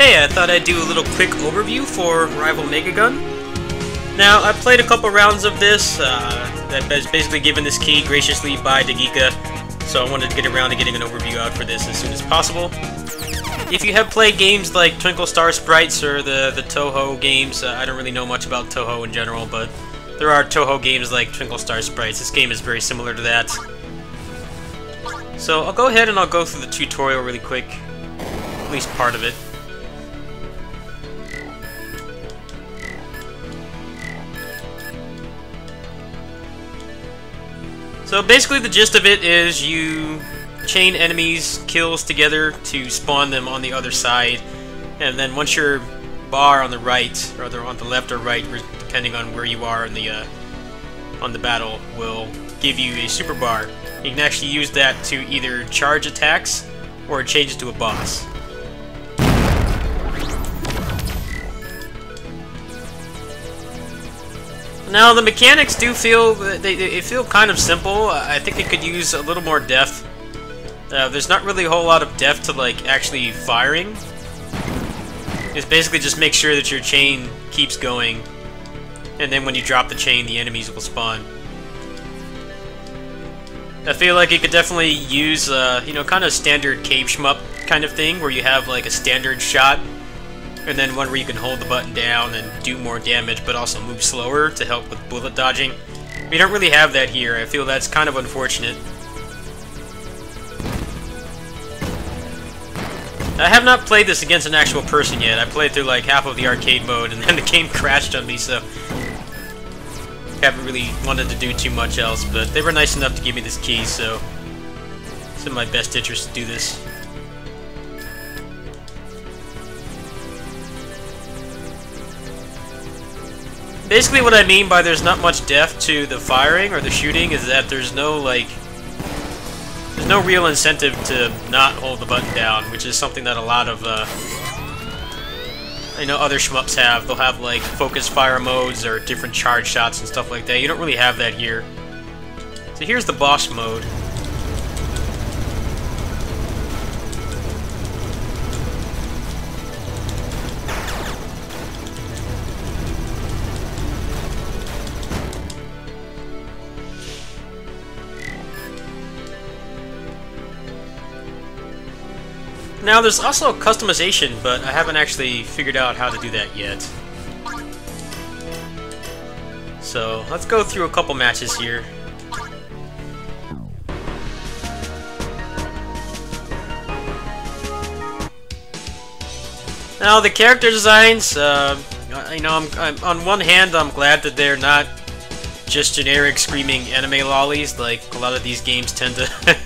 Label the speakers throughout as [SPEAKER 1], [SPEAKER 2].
[SPEAKER 1] Hey, I thought I'd do a little quick overview for Rival Megagun. Now, I played a couple rounds of this, that was basically given this key graciously by Dagika, so I wanted to get around to getting an overview out for this as soon as possible. If you have played games like Twinkle Star Sprites or the Toho games, I don't really know much about Toho in general, but there are Toho games like Twinkle Star Sprites. This game is very similar to that. So I'll go ahead and I'll go through the tutorial really quick, at least part of it. So basically the gist of it is you chain enemies' kills together to spawn them on the other side, and then once your bar on the right, or on the left or right, depending on where you are in the on the battle, will give you a super bar. You can actually use that to either charge attacks or change it to a boss. Now the mechanics do feel they feel kind of simple. I think it could use a little more depth. There's not really a whole lot of depth to like actually firing. It's basically just make sure that your chain keeps going, and then when you drop the chain, the enemies will spawn. I feel like it could definitely use, you know, kind of standard cave shmup kind of thing, where you have like a standard shot, and then one where you can hold the button down and do more damage, but also move slower to help with bullet dodging. We don't really have that here. I feel that's kind of unfortunate. I have not played this against an actual person yet. I played through like half of the arcade mode, and then the game crashed on me, so haven't really wanted to do too much else, but they were nice enough to give me this key, so it's in my best interest to do this. Basically what I mean by there's not much depth to the firing or the shooting is that there's no real incentive to not hold the button down, which is something that a lot of I know other shmups have. They'll have like focus fire modes or different charge shots and stuff like that. You don't really have that here. So here's the boss mode. Now there's also customization, but I haven't actually figured out how to do that yet. So let's go through a couple matches here. Now the character designs, you know, I'm on one hand I'm glad that they're not just generic screaming anime lollies like a lot of these games tend to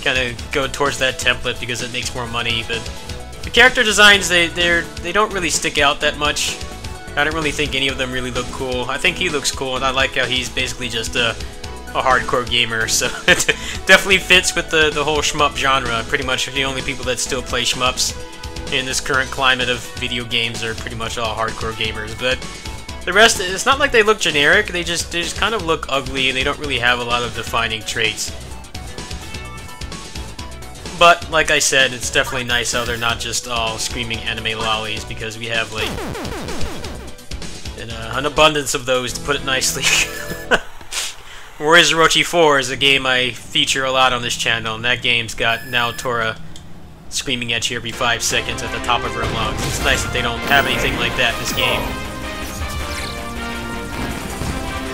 [SPEAKER 1] kind of go towards that template because it makes more money, but the character designs, they don't really stick out that much. I don't really think any of them really look cool. I think he looks cool, and I like how he's basically just a hardcore gamer, so it definitely fits with the whole shmup genre. Pretty much the only people that still play shmups in this current climate of video games are pretty much all hardcore gamers, but the rest, it's not like they look generic, they just kind of look ugly, and they don't really have a lot of defining traits. But, like I said, it's definitely nice how they're not just all screaming anime lollies, because we have, like, an abundance of those, to put it nicely. Warriors Orochi 4 is a game I feature a lot on this channel, and that game's got Naotora screaming at you every 5 seconds at the top of her lungs. It's nice that they don't have anything like that in this game.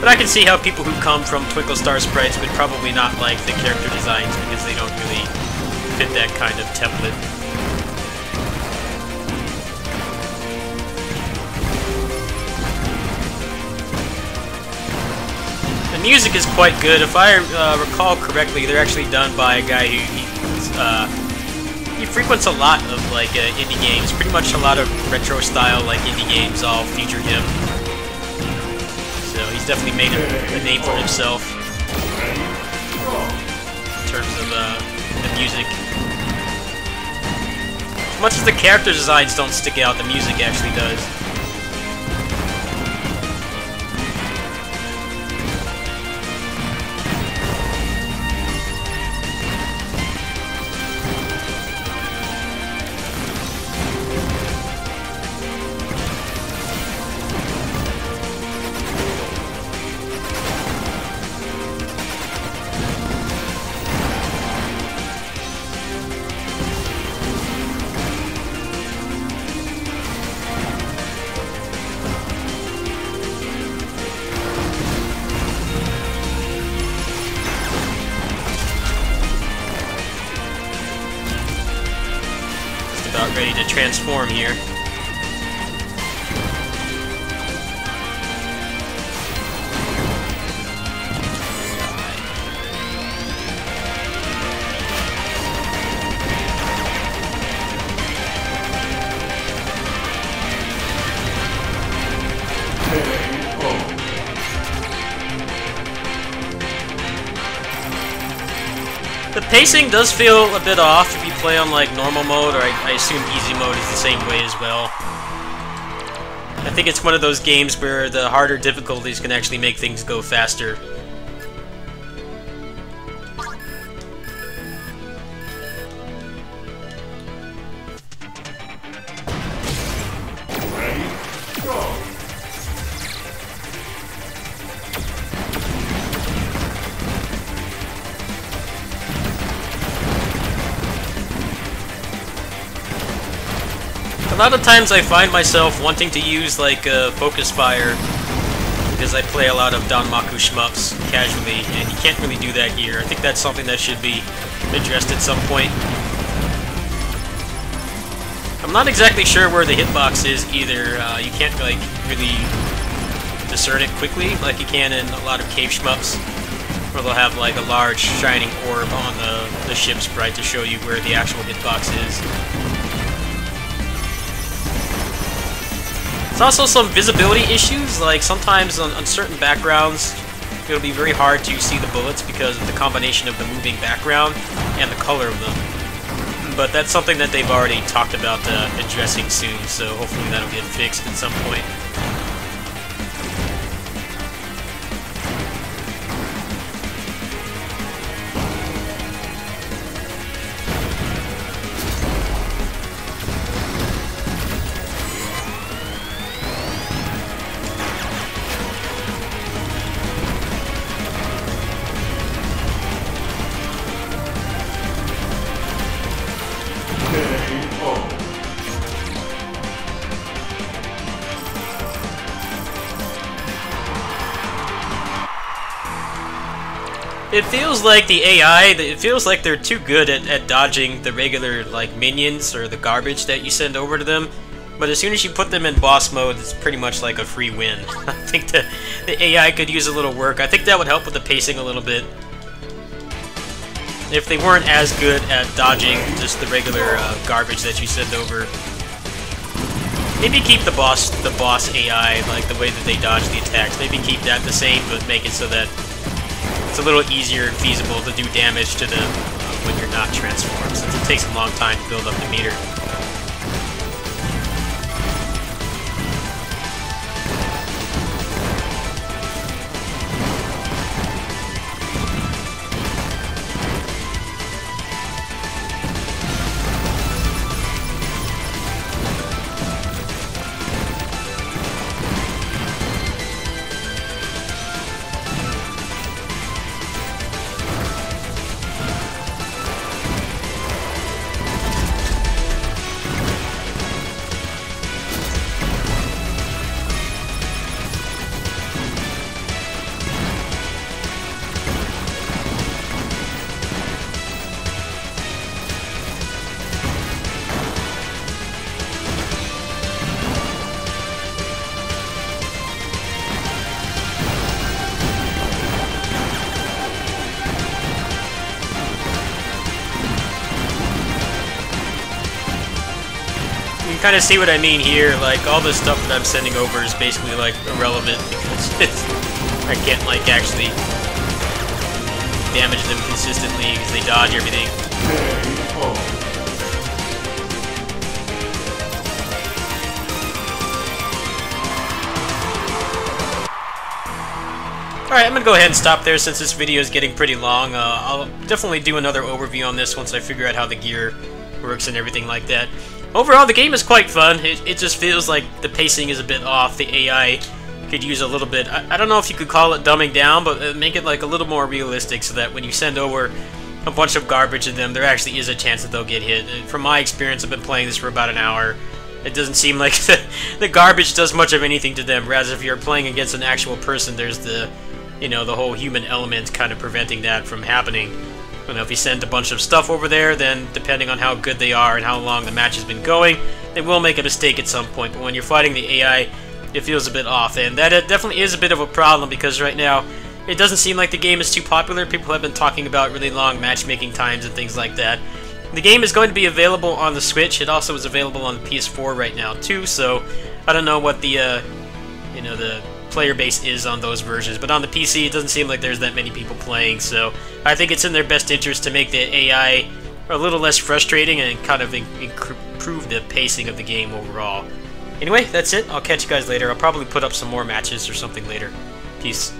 [SPEAKER 1] But I can see how people who come from Twinkle Star Sprites would probably not like the character designs, because they don't really fit that kind of template. The music is quite good. If I recall correctly, they're actually done by a guy who he frequents a lot of like indie games. Pretty much a lot of retro style like indie games all feature him. So he's definitely made a name for himself in terms of the music. As much as the character designs don't stick out, the music actually does. about ready to transform here. The pacing does feel a bit off if you play on like normal mode, or I assume easy mode is the same way as well. I think it's one of those games where the harder difficulties can actually make things go faster. A lot of times I find myself wanting to use like Focus Fire because I play a lot of Danmaku shmups casually, and you can't really do that here. I think that's something that should be addressed at some point. I'm not exactly sure where the hitbox is either. You can't like really discern it quickly like you can in a lot of cave shmups, where they'll have like a large shining orb on the ship sprite to show you where the actual hitbox is. There's also some visibility issues, like sometimes on certain backgrounds it'll be very hard to see the bullets because of the combination of the moving background and the color of them. But that's something that they've already talked about addressing soon, so hopefully that'll get fixed at some point. It feels like the AI, it feels like they're too good at dodging the regular like minions or the garbage that you send over to them. But as soon as you put them in boss mode, it's pretty much like a free win. I think the AI could use a little work. I think that would help with the pacing a little bit. If they weren't as good at dodging just the regular garbage that you send over. Maybe keep the boss AI, like the way that they dodge the attacks. Maybe keep that the same, but make it so that it's a little easier and feasible to do damage to them when you're not transformed, since it takes a long time to build up the meter. You kind of see what I mean here, like all the stuff that I'm sending over is basically like irrelevant because I can't like actually damage them consistently because they dodge everything. Alright, I'm gonna go ahead and stop there since this video is getting pretty long. I'll definitely do another overview on this once I figure out how the gear works and everything like that. Overall, the game is quite fun. It just feels like the pacing is a bit off. The AI could use a little bit. I don't know if you could call it dumbing down, but make it like a little more realistic so that when you send over a bunch of garbage to them, there actually is a chance that they'll get hit. From my experience, I've been playing this for about an hour. It doesn't seem like the garbage does much of anything to them, whereas if you're playing against an actual person, there's the, you know, the whole human element kind of preventing that from happening. You know, if you send a bunch of stuff over there, then depending on how good they are and how long the match has been going, they will make a mistake at some point. But when you're fighting the AI, it feels a bit off, and that definitely is a bit of a problem because right now it doesn't seem like the game is too popular. People have been talking about really long matchmaking times and things like that. The game is going to be available on the Switch. It also is available on the PS4 right now too. So I don't know what the the player base is on those versions, but on the PC it doesn't seem like there's that many people playing. So I think it's in their best interest to make the AI a little less frustrating and kind of improve the pacing of the game overall. Anyway, that's it. I'll catch you guys later. I'll probably put up some more matches or something later. Peace.